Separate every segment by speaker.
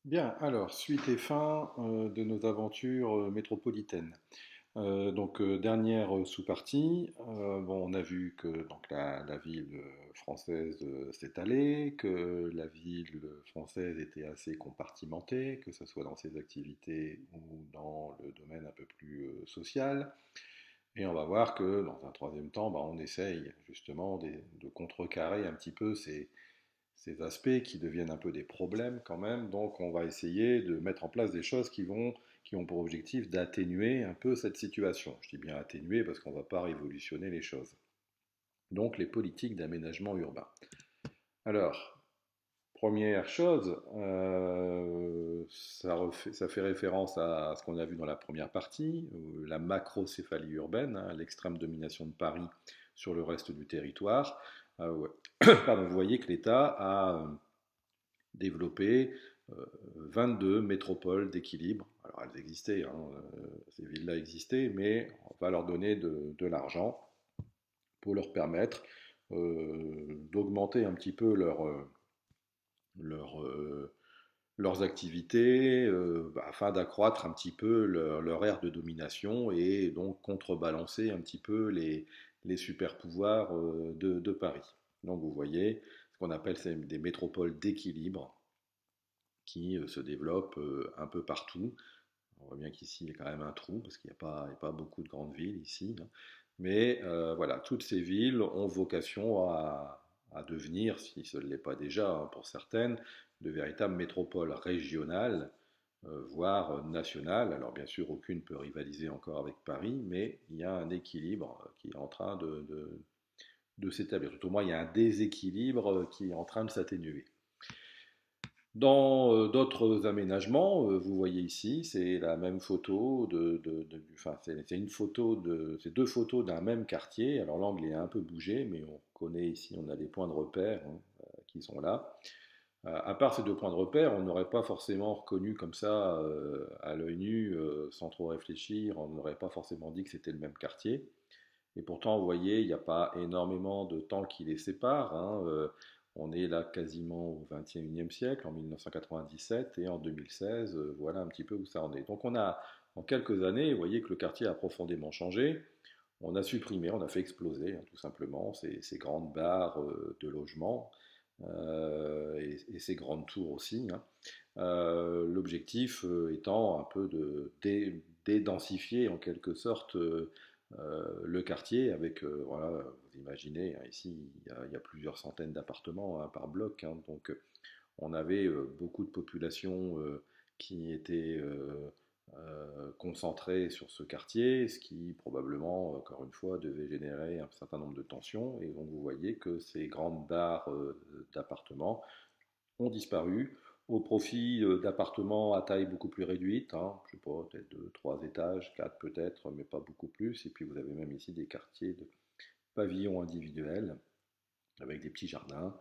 Speaker 1: Bien, alors, suite et fin de nos aventures métropolitaines. Dernière sous-partie, bon, on a vu que donc, la ville française s'étalait, que la ville française était assez compartimentée, que ce soit dans ses activités ou dans le domaine un peu plus social. Et on va voir que dans un troisième temps, bah, on essaye justement de contrecarrer un petit peu ces aspects qui deviennent un peu des problèmes quand même. Donc on va essayer de mettre en place des choses qui ont pour objectif d'atténuer un peu cette situation. Je dis bien atténuer parce qu'on ne va pas révolutionner les choses. Donc les politiques d'aménagement urbain. Alors, première chose, ça fait référence à ce qu'on a vu dans la première partie, la macrocéphalie urbaine, hein, l'extrême domination de Paris sur le reste du territoire. Ouais. Pardon, vous voyez que l'État a développé 22 métropoles d'équilibre. Alors elles existaient, hein, ces villes-là existaient, mais on va leur donner de l'argent pour leur permettre d'augmenter un petit peu leur, leurs activités afin d'accroître un petit peu leur aire de domination et donc contrebalancer un petit peu les super pouvoirs de Paris. Donc vous voyez ce qu'on appelle des métropoles d'équilibre qui se développe un peu partout. On voit bien qu'ici, il y a quand même un trou, parce qu'il n'y a pas beaucoup de grandes villes ici, hein. Mais voilà, toutes ces villes ont vocation à devenir, si ce ne l'est pas déjà hein, pour certaines, de véritables métropoles régionales, voire nationales. Alors bien sûr, aucune peut rivaliser encore avec Paris, mais il y a un équilibre qui est en train de s'établir. Tout au moins, il y a un déséquilibre qui est en train de s'atténuer. Dans d'autres aménagements, vous voyez ici, c'est la même photo enfin, c'est une photo c'est deux photos d'un même quartier. Alors l'angle est un peu bougé, mais on connaît ici, on a des points de repère hein, qui sont là. À part ces deux points de repère, on n'aurait pas forcément reconnu comme ça à l'œil nu, sans trop réfléchir, on n'aurait pas forcément dit que c'était le même quartier. Et pourtant, vous voyez, il n'y a pas énormément de temps qui les sépare, hein. On est là quasiment au XXIe siècle, en 1997, et en 2016, voilà un petit peu où ça en est. Donc on a, en quelques années, vous voyez que le quartier a profondément changé. On a supprimé, on a fait exploser, hein, tout simplement, ces grandes barres de logements et ces grandes tours aussi, hein. L'objectif étant un peu de dédensifier en quelque sorte le quartier avec, voilà, vous imaginez, hein, ici il y a plusieurs centaines d'appartements hein, par bloc, hein, donc on avait beaucoup de population qui était concentrée sur ce quartier, ce qui probablement, encore une fois, devait générer un certain nombre de tensions, et donc vous voyez que ces grandes barres d'appartements ont disparu au profit d'appartements à taille beaucoup plus réduite, hein, je ne sais pas, peut-être de 3 étages, 4 peut-être, mais pas beaucoup plus. Et puis vous avez même ici des quartiers de pavillons individuels avec des petits jardins.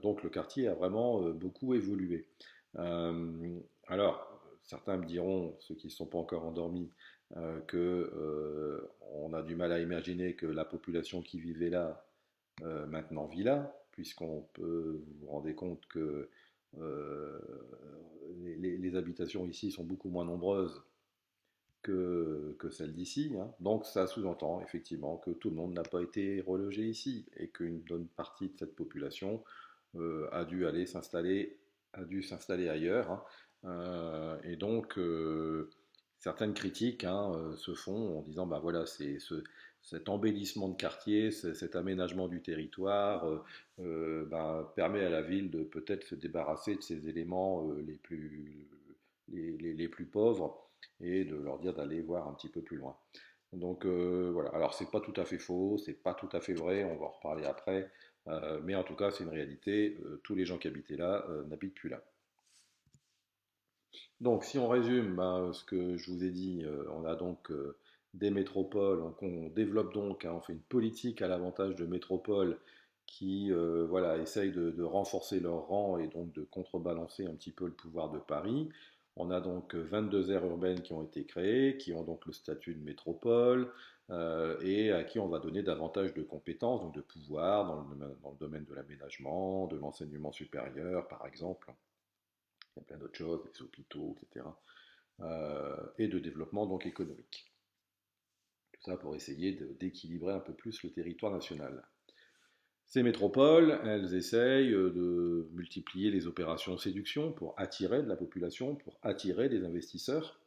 Speaker 1: Donc le quartier a vraiment beaucoup évolué. Alors, certains me diront, ceux qui ne sont pas encore endormis, que on a du mal à imaginer que la population qui vivait là maintenant vit là, puisqu'on peut vous rendre compte que euh, les habitations ici sont beaucoup moins nombreuses que celles d'ici, hein. Donc ça sous-entend effectivement que tout le monde n'a pas été relogé ici et qu'une bonne partie de cette population a dû aller s'installer, a dû s'installer ailleurs, hein. Et donc certaines critiques hein, se font en disant bah voilà c'est cet embellissement de quartier, cet aménagement du territoire bah, permet à la ville de peut-être se débarrasser de ces éléments les plus pauvres et de leur dire d'aller voir un petit peu plus loin. Donc voilà, alors c'est pas tout à fait faux, c'est pas tout à fait vrai, on va en reparler après, mais en tout cas c'est une réalité, tous les gens qui habitaient là n'habitent plus là. Donc si on résume ben, ce que je vous ai dit, on a donc des métropoles, donc on développe donc, hein, on fait une politique à l'avantage de métropoles qui voilà, essayent de renforcer leur rang et donc de contrebalancer un petit peu le pouvoir de Paris. On a donc 22 aires urbaines qui ont été créées, qui ont donc le statut de métropole et à qui on va donner davantage de compétences, donc de pouvoir dans le domaine de l'aménagement, de l'enseignement supérieur par exemple. Il y a plein d'autres choses, des hôpitaux, etc. Et de développement donc économique. Tout ça pour essayer d'équilibrer un peu plus le territoire national. Ces métropoles, elles essayent de multiplier les opérations séduction pour attirer de la population, pour attirer des investisseurs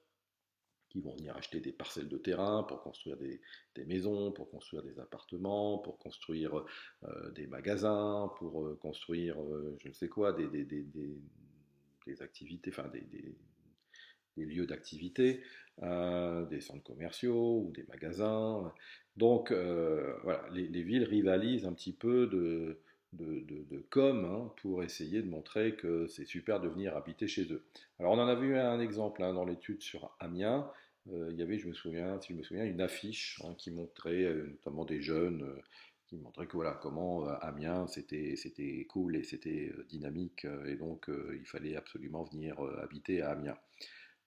Speaker 1: qui vont venir acheter des parcelles de terrain pour construire des maisons, pour construire des appartements, pour construire des magasins, pour construire je ne sais quoi, des activités, enfin des lieux d'activité, des centres commerciaux ou des magasins. Donc voilà, les villes rivalisent un petit peu de com hein, pour essayer de montrer que c'est super de venir habiter chez eux. Alors on en a vu un exemple hein, dans l'étude sur Amiens. Il y avait, je me souviens, si je me souviens, une affiche hein, qui montrait notamment des jeunes qui montrait que voilà comment Amiens c'était cool et c'était dynamique et donc il fallait absolument venir habiter à Amiens.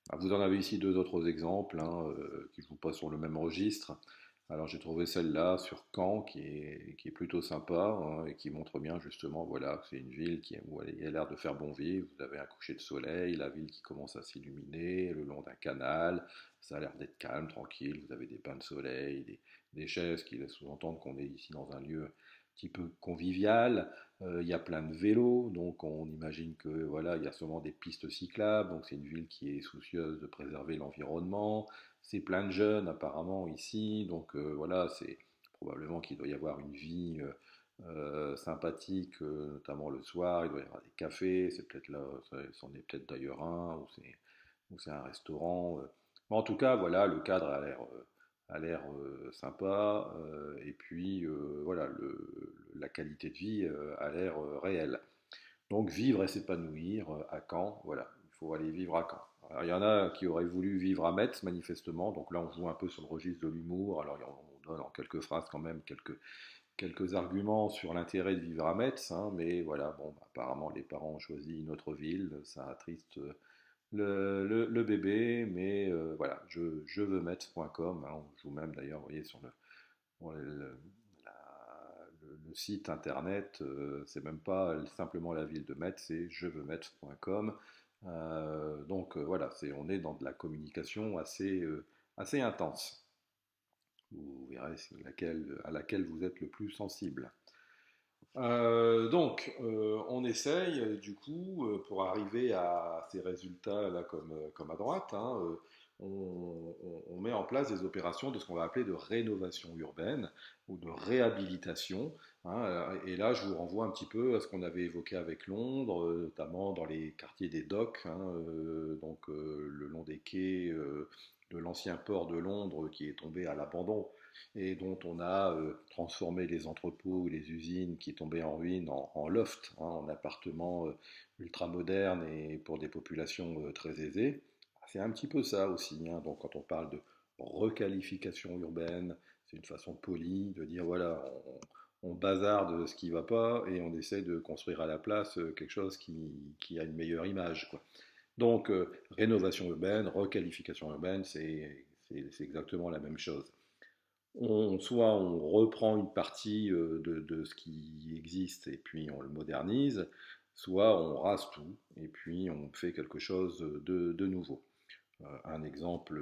Speaker 1: Ah, vous en avez ici deux autres exemples hein, qui ne jouent pas sur le même registre. Alors j'ai trouvé celle-là sur Caen qui est plutôt sympa hein, et qui montre bien justement voilà, que c'est une ville où il y a l'air de faire bon vivre. Vous avez un coucher de soleil, la ville qui commence à s'illuminer le long d'un canal. Ça a l'air d'être calme, tranquille. Vous avez des bains de soleil, des chaises qui laissent sous-entendre qu'on est ici dans un lieu un petit peu convivial. Il y a plein de vélos, donc on imagine que voilà, il y a sûrement des pistes cyclables, donc c'est une ville qui est soucieuse de préserver l'environnement. C'est plein de jeunes apparemment ici, donc voilà, c'est probablement qu'il doit y avoir une vie sympathique, notamment le soir, il doit y avoir des cafés, c'est peut-être là, c'en est peut-être d'ailleurs un, ou c'est un restaurant. Mais en tout cas, voilà, le cadre a l'air sympa, et puis voilà, la qualité de vie a l'air réelle. Donc vivre et s'épanouir à Caen, voilà, il faut aller vivre à Caen. Alors, il y en a qui auraient voulu vivre à Metz, manifestement, donc là on joue un peu sur le registre de l'humour, alors on donne en quelques phrases quand même quelques arguments sur l'intérêt de vivre à Metz, hein, mais voilà, bon, bah, apparemment les parents ont choisi une autre ville, ça attriste le bébé, mais voilà, je veux Metz.com, hein, on joue même d'ailleurs, vous voyez, sur le site internet, c'est même pas simplement la ville de Metz, c'est je veux Metz.com. Donc voilà, on est dans de la communication assez intense. Vous verrez à laquelle vous êtes le plus sensible. Donc, on essaye du coup, pour arriver à ces résultats là comme à droite, hein, on met en place des opérations de ce qu'on va appeler de rénovation urbaine ou de réhabilitation, hein. Et là, je vous renvoie un petit peu à ce qu'on avait évoqué avec Londres, notamment dans les quartiers des docks, hein, donc le long des quais de l'ancien port de Londres qui est tombé à l'abandon et dont on a transformé les entrepôts ou les usines qui tombaient en ruine en loft, hein, en appartements ultra modernes et pour des populations très aisées. C'est un petit peu ça aussi, hein. Donc quand on parle de requalification urbaine, c'est une façon polie de dire voilà, on bazarde ce qui ne va pas et on essaie de construire à la place quelque chose qui a une meilleure image, quoi. Donc rénovation urbaine, requalification urbaine, c'est exactement la même chose. Soit on reprend une partie de ce qui existe et puis on le modernise, soit on rase tout et puis on fait quelque chose de nouveau. Un exemple,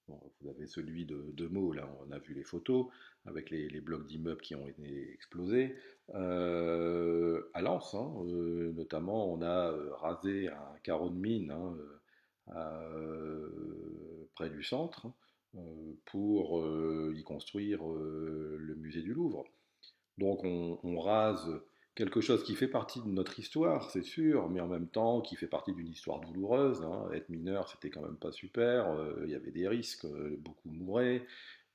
Speaker 1: bon, vous avez celui de Meaux, là on a vu les photos avec les blocs d'immeubles qui ont été explosés. À Lens, hein, notamment, on a rasé un carreau de mine hein, près du centre pour y construire le musée du Louvre. Donc on rase quelque chose qui fait partie de notre histoire, c'est sûr, mais en même temps qui fait partie d'une histoire douloureuse, hein. Être mineur, c'était quand même pas super, il y avait des risques, beaucoup mouraient,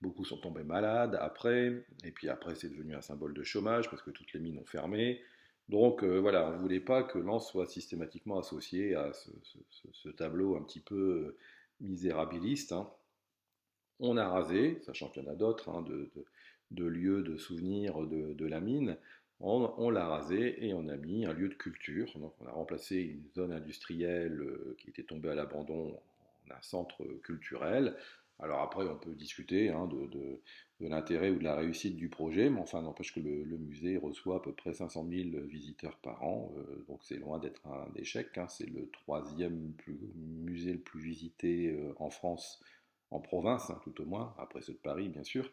Speaker 1: beaucoup sont tombés malades après, et puis après c'est devenu un symbole de chômage parce que toutes les mines ont fermé. Donc voilà, on ne voulait pas que Lens soit systématiquement associé à ce tableau un petit peu misérabiliste, hein. On a rasé, sachant qu'il y en a d'autres, hein, de lieux de souvenirs de la mine. On l'a rasé et on a mis un lieu de culture. Donc on a remplacé une zone industrielle qui était tombée à l'abandon en un centre culturel. Alors après, on peut discuter hein, de l'intérêt ou de la réussite du projet, mais enfin, n'empêche que le musée reçoit à peu près 500 000 visiteurs par an, donc c'est loin d'être un échec, hein. C'est le troisième musée le plus visité en France, en province, hein, tout au moins, après ceux de Paris, bien sûr.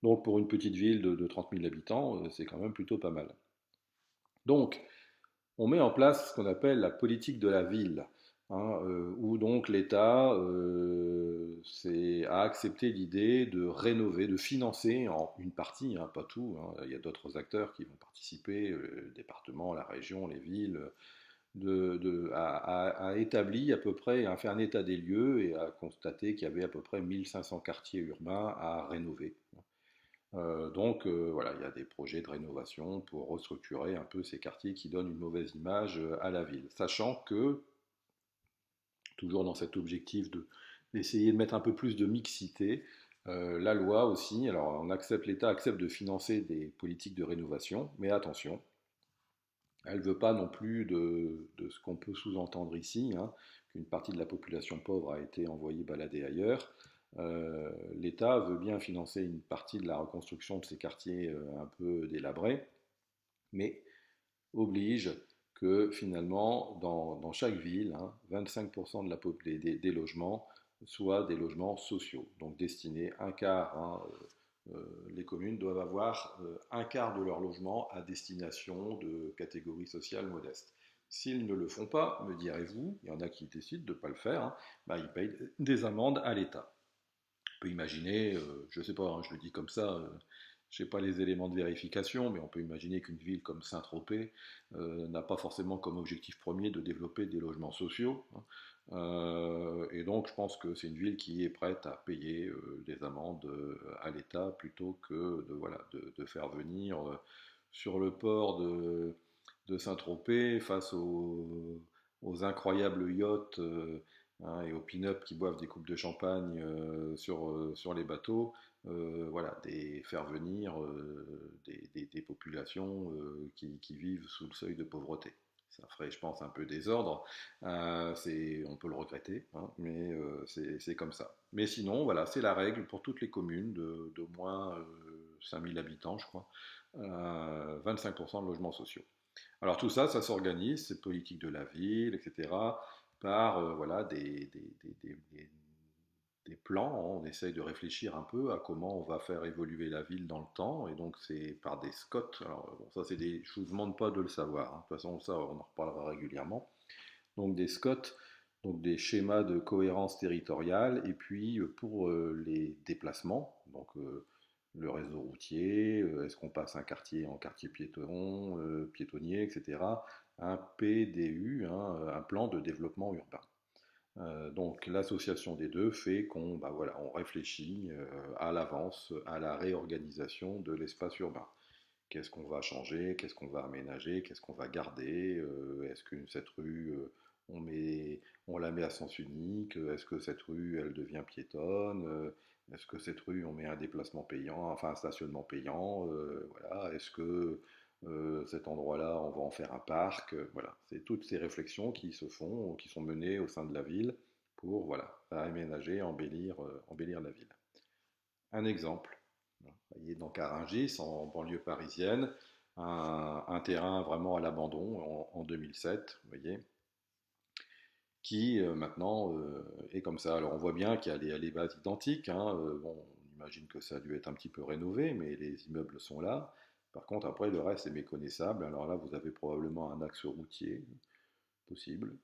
Speaker 1: Donc pour une petite ville de 30 000 habitants, c'est quand même plutôt pas mal. Donc, on met en place ce qu'on appelle la politique de la ville, hein, où donc l'État a accepté l'idée de rénover, de financer en une partie, hein, pas tout, hein, il y a d'autres acteurs qui vont participer, le département, la région, les villes, a établi à peu près, a fait un état des lieux et a constaté qu'il y avait à peu près 1500 quartiers urbains à rénover. Voilà, il y a des projets de rénovation pour restructurer un peu ces quartiers qui donnent une mauvaise image à la ville. Sachant que, toujours dans cet objectif d'essayer de mettre un peu plus de mixité, la loi aussi, alors l'État accepte de financer des politiques de rénovation, mais attention, elle ne veut pas non plus de ce qu'on peut sous-entendre ici, hein, qu'une partie de la population pauvre a été envoyée balader ailleurs. L'État veut bien financer une partie de la reconstruction de ces quartiers un peu délabrés, mais oblige que finalement, dans chaque ville, hein, 25% de des logements soient des logements sociaux, donc destinés un quart, hein, les communes doivent avoir un quart de leur logement à destination de catégories sociales modestes. S'ils ne le font pas, me direz-vous, il y en a qui décident de ne pas le faire, hein, bah, ils payent des amendes à l'État. On peut imaginer, je ne sais pas, hein, je le dis comme ça, je n'ai pas les éléments de vérification, mais on peut imaginer qu'une ville comme Saint-Tropez n'a pas forcément comme objectif premier de développer des logements sociaux, hein. Et donc je pense que c'est une ville qui est prête à payer des amendes à l'État plutôt que voilà, de faire venir sur le port de Saint-Tropez face aux incroyables yachts hein, et aux pin-up qui boivent des coupes de champagne sur les bateaux, voilà, faire venir des populations qui vivent sous le seuil de pauvreté. Ça ferait, je pense, un peu désordre. On peut le regretter, hein, mais c'est comme ça. Mais sinon, voilà, c'est la règle pour toutes les communes de moins 5000 habitants, je crois. 25% de logements sociaux. Alors tout ça, ça s'organise, ces politiques de la ville, etc., par voilà, des plans. On essaye de réfléchir un peu à comment on va faire évoluer la ville dans le temps, et donc c'est par des SCOT. Alors bon, ça, je ne vous demande pas de le savoir, hein. De toute façon, ça, on en reparlera régulièrement. Donc des SCOT, donc des schémas de cohérence territoriale, et puis pour les déplacements, donc le réseau routier, est-ce qu'on passe un quartier en quartier piéton, piétonnier, etc. Un PDU, hein, un plan de développement urbain. Donc l'association des deux fait qu'on bah voilà, on réfléchit à l'avance à la réorganisation de l'espace urbain. Qu'est-ce qu'on va changer, qu'est-ce qu'on va aménager, qu'est-ce qu'on va garder, est-ce que cette rue, on la met à sens unique, est-ce que cette rue, elle devient piétonne, est-ce que cette rue, on met un déplacement payant, enfin un stationnement payant, voilà, est-ce que cet endroit-là, on va en faire un parc, voilà, c'est toutes ces réflexions qui se font, qui sont menées au sein de la ville pour, voilà, aménager, embellir la ville. Un exemple. Vous voyez, donc à Rungis, en banlieue parisienne, un terrain vraiment à l'abandon en 2007, vous voyez, qui maintenant est comme ça. Alors on voit bien qu'il y a les bases identiques, hein, bon, on imagine que ça a dû être un petit peu rénové, mais les immeubles sont là. Par contre, après, le reste est méconnaissable. Alors là, vous avez probablement un axe routier, possible.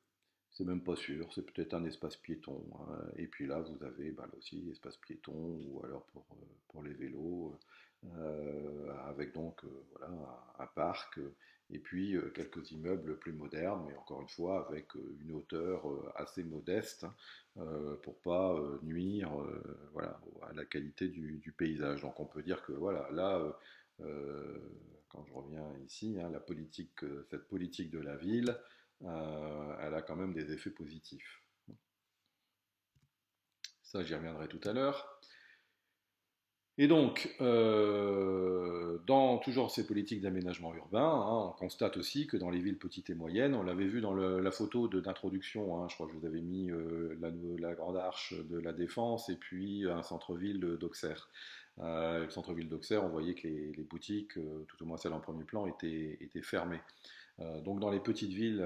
Speaker 1: C'est même pas sûr, c'est peut-être un espace piéton, hein. Et puis là, vous avez bah, là aussi espace piéton ou alors pour les vélos, avec donc voilà, un parc, et puis quelques immeubles plus modernes, mais encore une fois avec une hauteur assez modeste hein, pour pas nuire voilà, à la qualité du paysage. Donc on peut dire que voilà, là, quand je reviens ici, hein, cette politique de la ville, elle a quand même des effets positifs. – – – – – – – – – – – – – – – – – – – – – – – – – – – – – – – – – – – – – – – – – – – – – – – – – – – – – – – – – – – – – – – – – – – – – – – – – – – – – – – – – – – – – – – – – – – – – – – – – – – – – – – – – – – – – – – – – – – – – –– ––– – – – – – – – – – – – – – – – – – – – – – – – – – – – – – – – – – – – – – – – – – – – – – – – – – – – – – – – – – – – – – – – – – – – – – – – – – – – – – – – – – – – – – – – – – – – – – – – – – – – – – – – – – – – – – – – – – – – – – – – – – –– Et donc, dans toujours ces politiques d'aménagement urbain, hein, on constate aussi que dans les villes petites et moyennes, on l'avait vu dans la photo d'introduction, hein, je crois que je vous avais mis la grande arche de la Défense et puis un centre-ville d'Auxerre. Le centre-ville d'Auxerre, on voyait que les boutiques, tout au moins celles en premier plan, étaient fermées. Donc dans les petites villes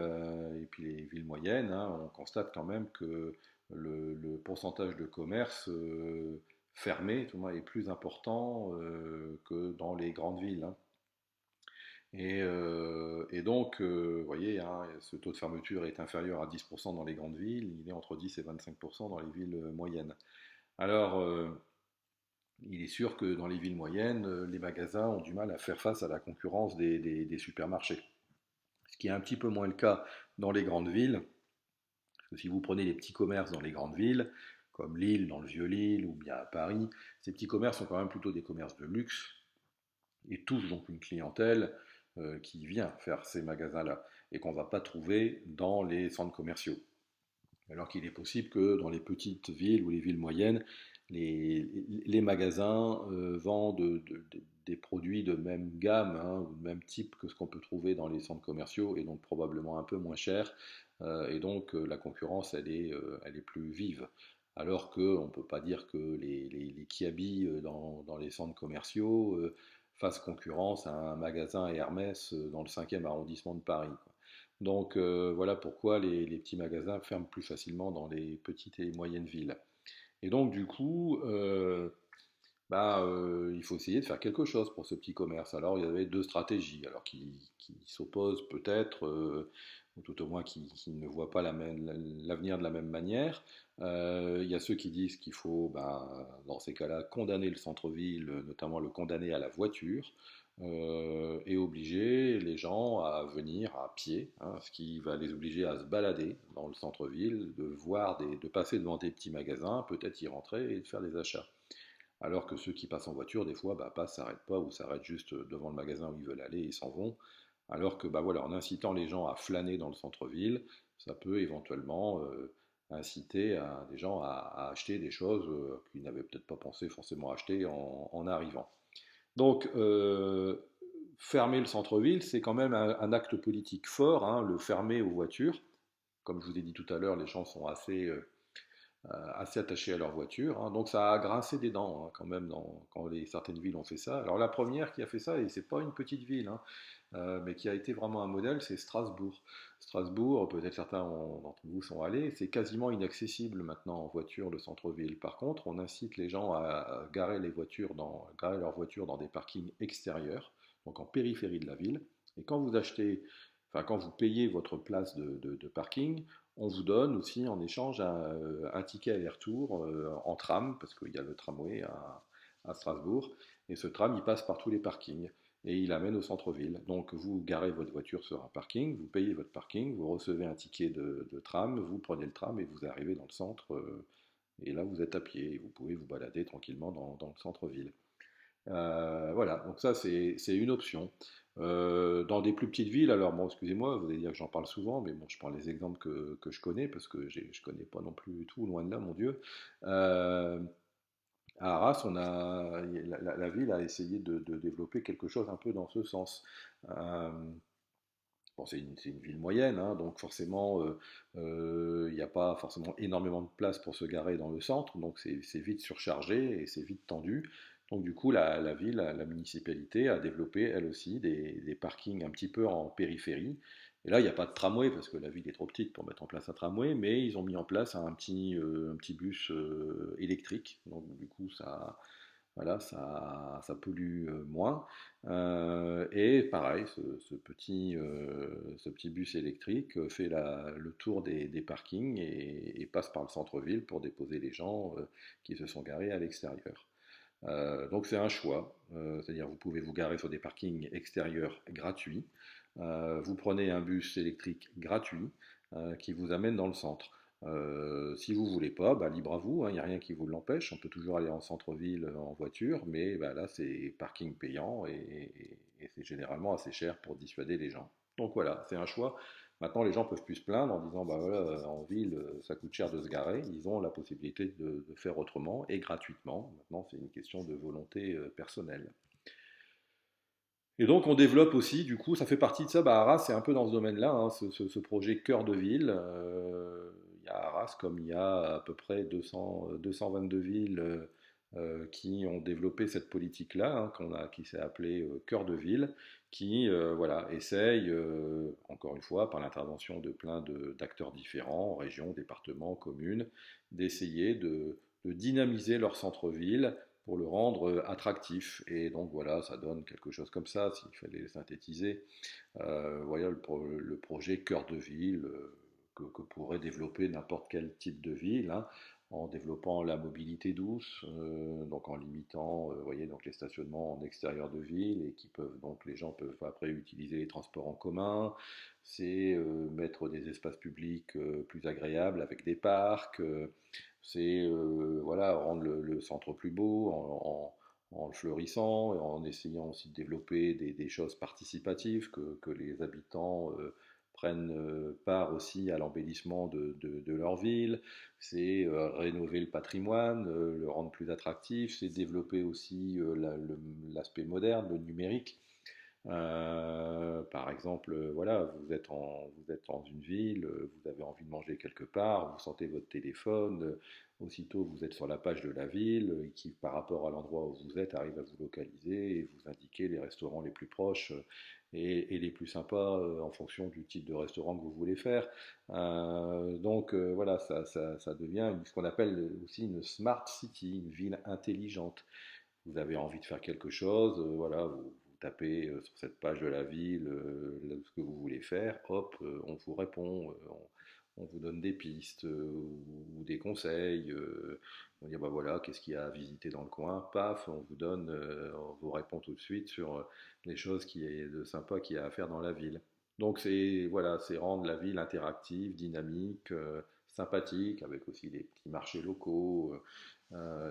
Speaker 1: et puis les villes moyennes, hein, on constate quand même que le pourcentage de commerce fermé tout le monde, est plus important que dans les grandes villes, hein. Et donc, vous voyez, hein, ce taux de fermeture est inférieur à 10% dans les grandes villes, il est entre 10 et 25% dans les villes moyennes. Alors, il est sûr que dans les villes moyennes, les magasins ont du mal à faire face à la concurrence des supermarchés. Ce qui est un petit peu moins le cas dans les grandes villes, parce que si vous prenez les petits commerces dans les grandes villes, comme Lille, dans le Vieux-Lille, ou bien à Paris, ces petits commerces sont quand même plutôt des commerces de luxe, et touchent donc une clientèle qui vient faire ces magasins-là, et qu'on ne va pas trouver dans les centres commerciaux. Alors qu'il est possible que dans les petites villes ou les villes moyennes, les magasins vendent des produits de même gamme, hein, ou de même type que ce qu'on peut trouver dans les centres commerciaux, et donc probablement un peu moins cher. Et donc la concurrence, elle est plus vive. Alors qu'on ne peut pas dire que les Kiabi dans les centres commerciaux fassent concurrence à un magasin Hermès dans le 5e arrondissement de Paris, quoi. Donc voilà pourquoi les petits magasins ferment plus facilement dans les petites et moyennes villes. Et donc du coup, il faut essayer de faire quelque chose pour ce petit commerce. Alors il y avait deux stratégies, alors qui s'opposent peut-être, ou tout au moins qui ne voient pas l'avenir de la même manière. Il y a ceux qui disent qu'il faut, dans ces cas-là, condamner le centre-ville, notamment le condamner à la voiture, et obliger les gens à venir à pied, hein, ce qui va les obliger à se balader dans le centre-ville, de passer devant des petits magasins, peut-être y rentrer et de faire des achats. Alors que ceux qui passent en voiture, des fois, passent, s'arrêtent pas ou s'arrêtent juste devant le magasin où ils veulent aller et s'en vont. Alors que, voilà, en incitant les gens à flâner dans le centre-ville, ça peut éventuellement inciter des gens à acheter des choses qu'ils n'avaient peut-être pas pensé forcément acheter en arrivant. Donc, fermer le centre-ville, c'est quand même un acte politique fort, hein, le fermer aux voitures. Comme je vous ai dit tout à l'heure, les gens sont assez attachés à leur voiture, hein. Donc ça a grincé des dents, hein, quand même quand certaines villes ont fait ça. Alors la première qui a fait ça, et c'est pas une petite ville, hein, mais qui a été vraiment un modèle, c'est Strasbourg. Strasbourg, peut-être certains d'entre vous sont allés, c'est quasiment inaccessible maintenant en voiture le centre-ville. Par contre, on incite les gens à garer leurs voitures dans des parkings extérieurs, donc en périphérie de la ville. Et quand vous payez votre place de parking, on vous donne aussi en échange un ticket aller-retour en tram, parce qu'il y a le tramway à Strasbourg, et ce tram, il passe par tous les parkings, et il amène au centre-ville. Donc vous garez votre voiture sur un parking, vous payez votre parking, vous recevez un ticket de tram, vous prenez le tram et vous arrivez dans le centre, et là vous êtes à pied, et vous pouvez vous balader tranquillement dans le centre-ville. Voilà, donc ça c'est une option. Dans des plus petites villes, alors bon, excusez-moi, vous allez dire que j'en parle souvent, mais bon, je prends les exemples que je connais, parce que je connais pas non plus tout, loin de là, mon Dieu. Euh, à Arras, la ville a essayé de développer quelque chose un peu dans ce sens. Euh, Bon, c'est une ville moyenne, hein, donc forcément, il n'y a pas forcément énormément de place pour se garer dans le centre, donc c'est vite surchargé et c'est vite tendu. Donc du coup, la ville, la municipalité a développé elle aussi des parkings un petit peu en périphérie. Et là, il n'y a pas de tramway parce que la ville est trop petite pour mettre en place un tramway, mais ils ont mis en place un petit bus électrique. Donc du coup, voilà, ça pollue moins. Et pareil, ce petit bus électrique fait le tour des parkings et passe par le centre-ville pour déposer les gens qui se sont garés à l'extérieur. Donc c'est un choix, c'est-à-dire vous pouvez vous garer sur des parkings extérieurs gratuits, vous prenez un bus électrique gratuit qui vous amène dans le centre. Si vous voulez pas, libre à vous, hein, il n'y a rien qui vous l'empêche. On peut toujours aller en centre-ville en voiture, mais là c'est parking payant et c'est généralement assez cher pour dissuader les gens. Donc voilà, c'est un choix. Maintenant, les gens peuvent plus se plaindre en disant, bah voilà, en ville, ça coûte cher de se garer. Ils ont la possibilité de faire autrement et gratuitement. Maintenant, c'est une question de volonté personnelle. Et donc on développe aussi, du coup, ça fait partie de ça. Bah, Arras, c'est un peu dans ce domaine-là, hein, ce projet cœur de ville. Il y a Arras, comme il y a à peu près 222 villes qui ont développé cette politique-là, hein, qui s'est appelée cœur de ville, qui voilà, essaye, encore une fois, par l'intervention de plein d'acteurs différents, régions, départements, communes, d'essayer de dynamiser leur centre-ville pour le rendre attractif. Et donc voilà, ça donne quelque chose comme ça, s'il fallait synthétiser. Voilà le projet cœur de ville que pourrait développer n'importe quel type de ville, hein, en développant la mobilité douce, donc en limitant, voyez, donc les stationnements en extérieur de ville et qui peuvent donc les gens peuvent après utiliser les transports en commun. C'est mettre des espaces publics plus agréables avec des parcs. C'est voilà, rendre le centre plus beau en le fleurissant et en essayant aussi de développer des choses participatives, que les habitants prennent part aussi à l'embellissement de leur ville. C'est rénover le patrimoine, le rendre plus attractif, c'est développer aussi l'aspect moderne, le numérique. Par exemple, voilà, vous êtes dans une ville, vous avez envie de manger quelque part, vous sentez votre téléphone, aussitôt vous êtes sur la page de la ville, qui par rapport à l'endroit où vous êtes arrive à vous localiser et vous indiquer les restaurants les plus proches et les plus sympas en fonction du type de restaurant que vous voulez faire. Voilà, ça devient ce qu'on appelle aussi une smart city, une ville intelligente. Vous avez envie de faire quelque chose, voilà, vous tapez sur cette page de la ville ce que vous voulez faire, hop, on vous répond, on vous donne des pistes ou des conseils. On dit bah voilà, qu'est-ce qu'il y a à visiter dans le coin, paf, on vous donne, on vous répond tout de suite sur les choses qui est de sympa qu'il y a à faire dans la ville. Donc c'est voilà, c'est rendre la ville interactive, dynamique, sympathique, avec aussi des petits marchés locaux,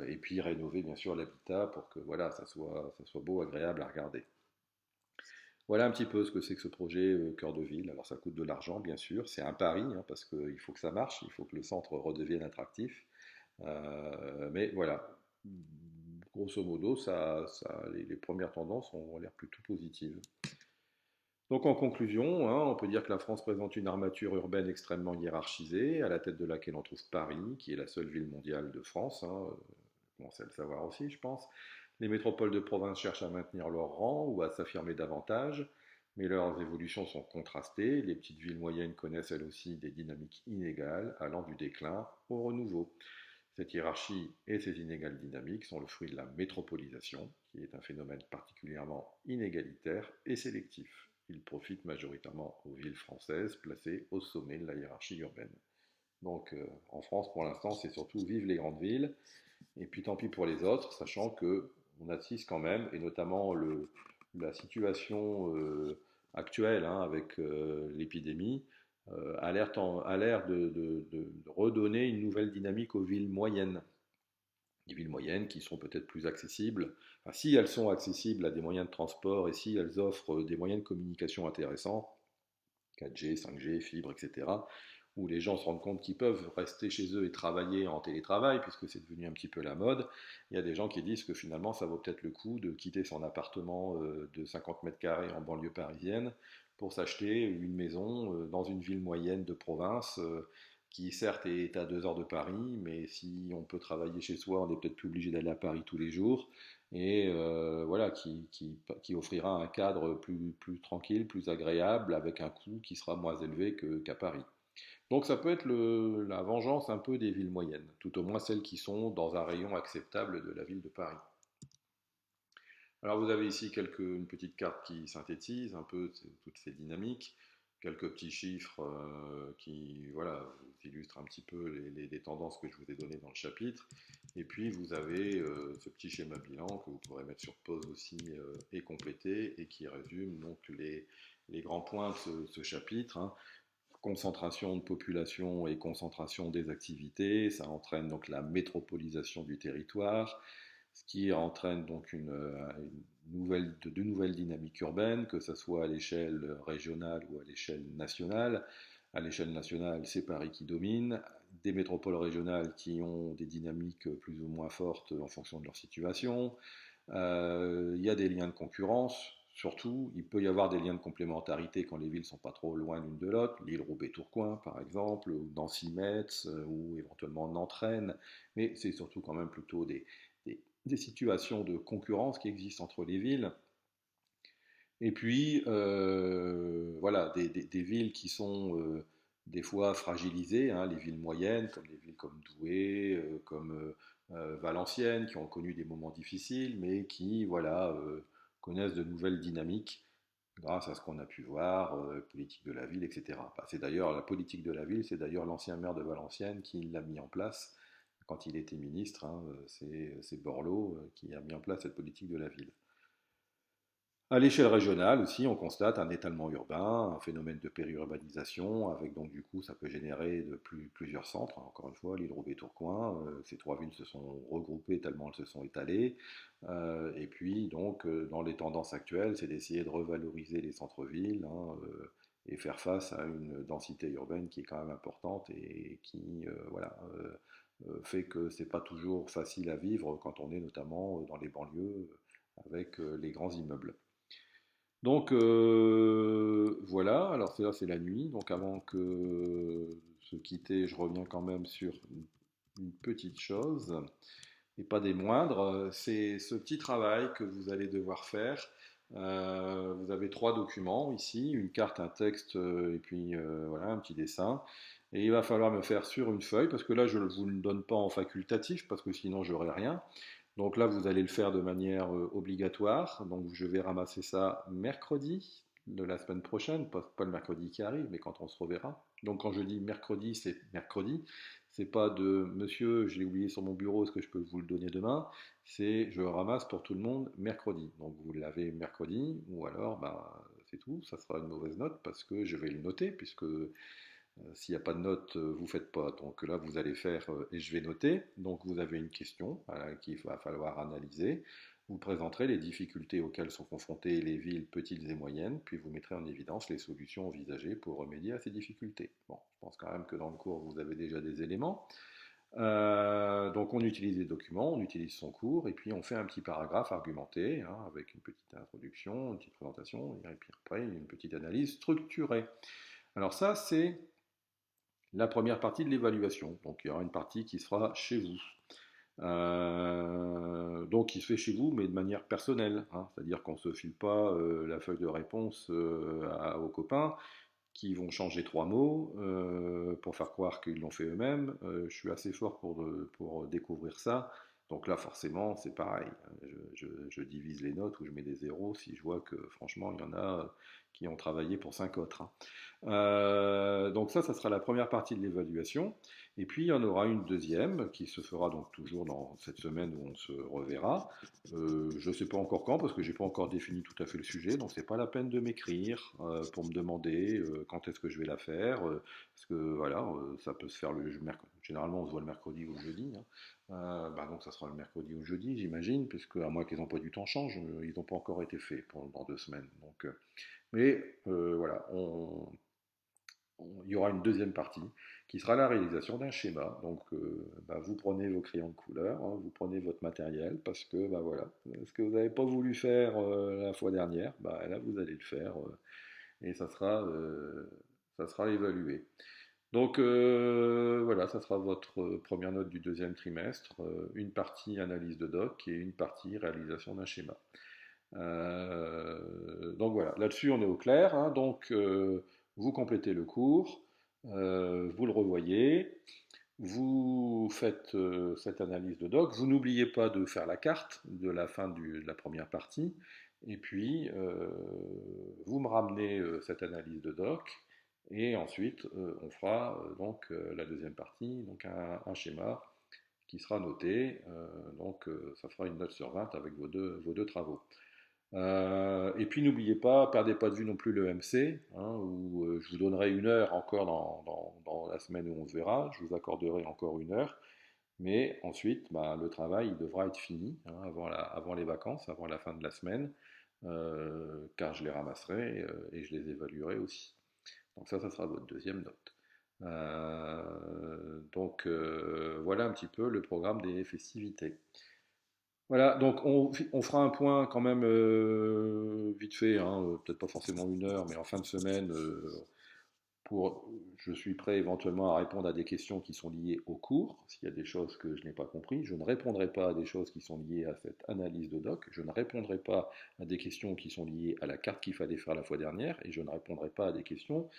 Speaker 1: et puis rénover bien sûr l'habitat pour que voilà, ça soit beau, agréable à regarder. Voilà un petit peu ce que c'est que ce projet cœur de ville. Alors ça coûte de l'argent bien sûr, c'est un pari hein, parce qu'il faut que ça marche, il faut que le centre redevienne attractif. Mais voilà, grosso modo, les premières tendances ont l'air plutôt positives. Donc en conclusion, hein, on peut dire que la France présente une armature urbaine extrêmement hiérarchisée, à la tête de laquelle on trouve Paris, qui est la seule ville mondiale de France, hein, vous commencez à le savoir aussi, je pense. Les métropoles de province cherchent à maintenir leur rang ou à s'affirmer davantage, mais leurs évolutions sont contrastées. Les petites villes moyennes connaissent elles aussi des dynamiques inégales, allant du déclin au renouveau. Cette hiérarchie et ces inégales dynamiques sont le fruit de la métropolisation, qui est un phénomène particulièrement inégalitaire et sélectif. Il profite majoritairement aux villes françaises placées au sommet de la hiérarchie urbaine. Donc en France, pour l'instant, c'est surtout vive les grandes villes, et puis tant pis pour les autres, sachant que on assiste quand même, et notamment la situation actuelle hein, avec l'épidémie, a l'air de redonner une nouvelle dynamique aux villes moyennes. Des villes moyennes qui sont peut-être plus accessibles, enfin, si elles sont accessibles à des moyens de transport et si elles offrent des moyens de communication intéressants, 4G, 5G, fibre, etc., où les gens se rendent compte qu'ils peuvent rester chez eux et travailler en télétravail, puisque c'est devenu un petit peu la mode. Il y a des gens qui disent que finalement, ça vaut peut-être le coup de quitter son appartement de 50 mètres carrés en banlieue parisienne pour s'acheter une maison dans une ville moyenne de province, qui certes est à 2 heures de Paris, mais si on peut travailler chez soi, on n'est peut-être plus obligé d'aller à Paris tous les jours, et voilà, qui offrira un cadre plus tranquille, plus agréable, avec un coût qui sera moins élevé qu'à Paris. Donc ça peut être la vengeance un peu des villes moyennes, tout au moins celles qui sont dans un rayon acceptable de la ville de Paris. Alors vous avez ici une petite carte qui synthétise un peu toutes ces dynamiques, quelques petits chiffres qui voilà, vous illustrent un petit peu les tendances que je vous ai données dans le chapitre. Et puis vous avez ce petit schéma bilan que vous pourrez mettre sur pause aussi et compléter et qui résume donc les grands points de ce chapitre, hein. Concentration de population et concentration des activités, ça entraîne donc la métropolisation du territoire, ce qui entraîne donc une de nouvelles dynamiques urbaines, que ce soit à l'échelle régionale ou à l'échelle nationale. À l'échelle nationale, c'est Paris qui domine, des métropoles régionales qui ont des dynamiques plus ou moins fortes en fonction de leur situation. Il y a des liens de concurrence, surtout. Il peut y avoir des liens de complémentarité quand les villes sont pas trop loin l'une de l'autre. L'île Roubaix-Tourcoing, par exemple, ou Nancy-Metz, ou éventuellement Nantes-Rennes. Mais c'est surtout quand même plutôt des situations de concurrence qui existent entre les villes. Et puis, voilà, des villes qui sont des fois fragilisées, hein, les villes moyennes, comme des villes comme Douai, comme Valenciennes, qui ont connu des moments difficiles, mais qui, voilà, connaissent de nouvelles dynamiques grâce à ce qu'on a pu voir, politique de la ville, etc. Bah, c'est d'ailleurs la politique de la ville, c'est d'ailleurs l'ancien maire de Valenciennes qui l'a mis en place quand il était ministre, hein, c'est Borloo qui a mis en place cette politique de la ville. À l'échelle régionale aussi, on constate un étalement urbain, un phénomène de périurbanisation, avec donc du coup ça peut générer plusieurs centres. Encore une fois, l'île Roubaix-Tourcoing, ces trois villes se sont regroupées tellement elles se sont étalées. Et puis donc dans les tendances actuelles, c'est d'essayer de revaloriser les centres-villes, hein, et faire face à une densité urbaine qui est quand même importante et qui fait que c'est pas toujours facile à vivre quand on est notamment dans les banlieues avec les grands immeubles. Donc voilà, alors là c'est la nuit, donc avant que se quitter, je reviens quand même sur une petite chose, et pas des moindres, c'est ce petit travail que vous allez devoir faire. Vous avez trois documents ici, une carte, un texte, et puis voilà, un petit dessin. Et il va falloir me faire sur une feuille, parce que là je ne vous le donne pas en facultatif, parce que sinon j'aurai rien. Donc là, vous allez le faire de manière obligatoire. Donc je vais ramasser ça mercredi de la semaine prochaine, pas le mercredi qui arrive, mais quand on se reverra. Donc quand je dis mercredi, c'est mercredi. C'est pas de monsieur, je l'ai oublié sur mon bureau, est-ce que je peux vous le donner demain? C'est je ramasse pour tout le monde mercredi. Donc vous l'avez mercredi, ou alors bah, c'est tout, ça sera une mauvaise note parce que je vais le noter, puisque s'il n'y a pas de note, vous ne faites pas. Donc là, vous allez faire et je vais noter. Donc vous avez une question qu'il va falloir analyser. Vous présenterez les difficultés auxquelles sont confrontées les villes petites et moyennes, puis vous mettrez en évidence les solutions envisagées pour remédier à ces difficultés. Bon, je pense quand même que dans le cours, vous avez déjà des éléments. Donc on utilise les documents, on utilise son cours, et puis on fait un petit paragraphe argumenté, hein, avec une petite introduction, une petite présentation, et puis après une petite analyse structurée. Alors ça, c'est la première partie de l'évaluation. Donc il y aura une partie qui sera chez vous. Donc qui se fait chez vous, mais de manière personnelle, hein. C'est-à-dire qu'on ne se file pas la feuille de réponse aux copains qui vont changer trois mots pour faire croire qu'ils l'ont fait eux-mêmes. Je suis assez fort pour découvrir ça. Donc là, forcément, c'est pareil. Je divise les notes ou je mets des zéros si je vois que franchement, il y en a qui ont travaillé pour cinq autres, hein. Donc ça sera la première partie de l'évaluation. Et puis, il y en aura une deuxième qui se fera donc toujours dans cette semaine où on se reverra. Je ne sais pas encore quand parce que j'ai pas encore défini tout à fait le sujet, donc c'est pas la peine de m'écrire pour me demander quand est-ce que je vais la faire. Parce que voilà, ça peut se faire le mercredi. Généralement, on se voit le mercredi ou le jeudi, hein. Bah, donc ça sera le mercredi ou le jeudi, j'imagine, puisque à moins que les emplois du temps changent, ils n'ont pas encore été faits dans 2 semaines. Donc, mais voilà, il y aura une deuxième partie qui sera la réalisation d'un schéma. Donc, bah, vous prenez vos crayons de couleur, hein, vous prenez votre matériel, parce que bah, voilà, ce que vous n'avez pas voulu faire la fois dernière, bah, là vous allez le faire et ça sera évalué. Donc voilà, ça sera votre première note du deuxième trimestre, une partie analyse de doc et une partie réalisation d'un schéma. Donc voilà, là-dessus on est au clair, hein. Donc vous complétez le cours, vous le revoyez, vous faites cette analyse de doc, vous n'oubliez pas de faire la carte de la fin de la première partie, et puis vous me ramenez cette analyse de doc, et ensuite on fera donc la deuxième partie, donc un schéma qui sera noté, donc ça fera une note sur 20 avec vos deux travaux. Et puis n'oubliez pas, perdez pas de vue non plus le MC, hein, où je vous donnerai une heure encore dans la semaine où on se verra, je vous accorderai encore une heure. Mais ensuite, bah, le travail il devra être fini hein, avant les vacances, avant la fin de la semaine, car je les ramasserai et je les évaluerai aussi. Donc ça sera votre deuxième note. Voilà un petit peu le programme des festivités. Voilà, donc on fera un point quand même vite fait, hein, peut-être pas forcément une heure, mais en fin de semaine, je suis prêt éventuellement à répondre à des questions qui sont liées au cours. S'il y a des choses que je n'ai pas compris, je ne répondrai pas à des choses qui sont liées à cette analyse de doc, je ne répondrai pas à des questions qui sont liées à la carte qu'il fallait faire la fois dernière, et je ne répondrai pas à des questions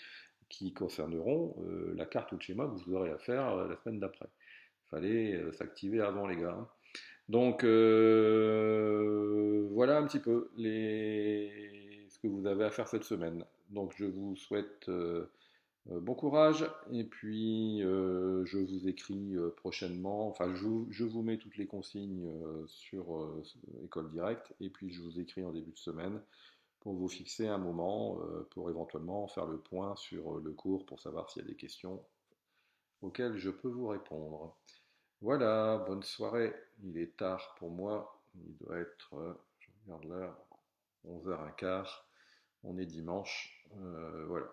Speaker 1: qui concerneront la carte ou le schéma que vous aurez à faire la semaine d'après. Il fallait s'activer avant les gars, hein. Donc voilà un petit peu ce que vous avez à faire cette semaine. Donc je vous souhaite bon courage et puis je vous écris prochainement, enfin je vous mets toutes les consignes sur École Directe et puis je vous écris en début de semaine pour vous fixer un moment pour éventuellement faire le point sur le cours pour savoir s'il y a des questions auxquelles je peux vous répondre. Voilà, bonne soirée. Il est tard pour moi. Il doit être, je regarde l'heure, 11h15. On est dimanche. Voilà,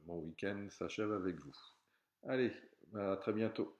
Speaker 1: mon week-end s'achève avec vous. Allez, à très bientôt.